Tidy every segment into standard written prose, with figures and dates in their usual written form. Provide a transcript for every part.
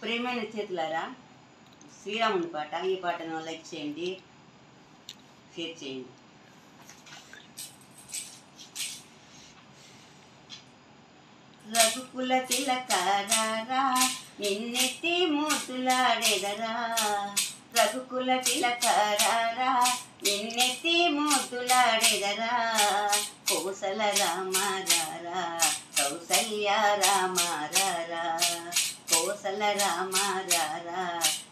ప్రియమైన చేతులారా, శ్రీరాముని పాట. ఈ పాటను లైక్ చేయండి, షేర్ చేయండి. రఘుకుల తిలకారా నిన్నెత్తి మూతులాడెదరా, రఘుకుల తిలకారా నిన్నెత్తి మూతులాడెదరా. కోసల రామారా కౌసల్య రామారా, కోసల రామారా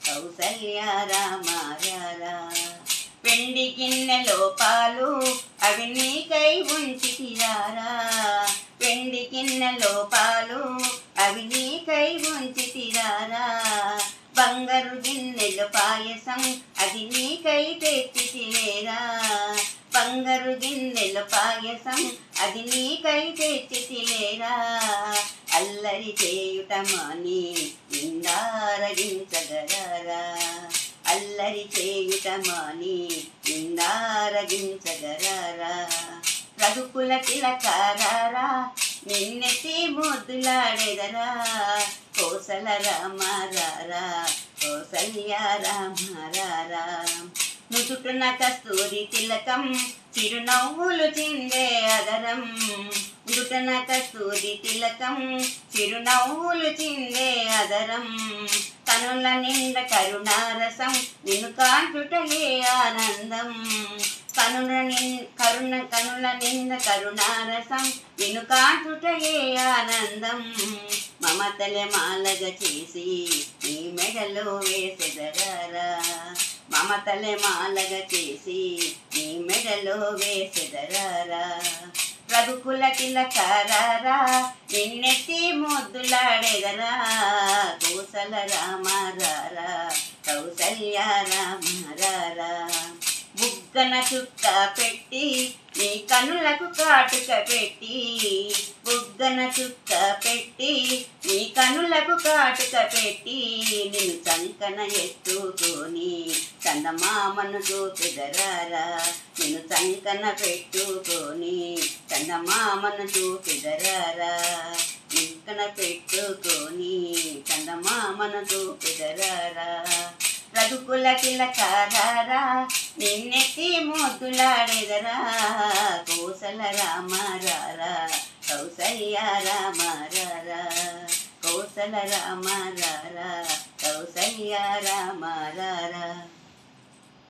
కౌసల్య రామారా. వెండి గిన్నెలో పాలు అవి నీకై ఉంచితిరారా, వెండి గిన్నెలో పాలు అవి నీకై ఉంచితిరారా. బంగారు గిన్నెలో పాయసం అది నీకై తెచ్చితిలేరా, బంగారు గిన్నెలో పాయసం అది నీకై తెచ్చితిలేరా. అల్లరి చేయుట మాని నిందారగించగలరా, అల్లరి చేయుట మాని నిందారగించగలరా. రఘుకుల తిలకారా నిన్నెత్తి ముద్దులాడెదరా, కోసల రామారా కౌసల్య రామారా. నుదుటున కస్తూరి తిలకం చిరునవ్వులు చిందే అదరం, నుదుటున కస్తూరి తిలకం చిరునవ్వులు చిందే అదరం. కనుల నిండ కరుణారసం నిన్ను కాంచుటయే ఆనందం, కనుల నింద కరుణారసం నిన్ను కాంచుటయే ఆనందం. మమతలే మాలగ చేసి నీ మెడలో వేసెదరారా, మమతలే మాలగ చేసి నీ మెడలో వేసెదరారా. రఘుకుల తిలకారా నిన్నెత్తి ముద్దులాడెదరా, కోసల రామారా కౌసల్య రామారా. బుగ్గన చుక్క పెట్టి నీ కనులకు కాటుక పెట్టి, బుగ్గన చుక్క పెట్టి నీ కనులకు కాటుక పెట్టి. నిన్ను చంకన ఎత్తుకొని చందమామను చూపెదరారా, నిన్ను చంకన పెట్టుకొని చందమామను చూపెదరారా, చంకన పెట్టుకొని చందమామను చూపెదరారా. రఘుకుల తిలకారా నిన్నెత్తి ముద్దులాడెదరా, కోసల రామారా కౌసల్య రామారా, కోసల రామారా కౌసల్య రామారా.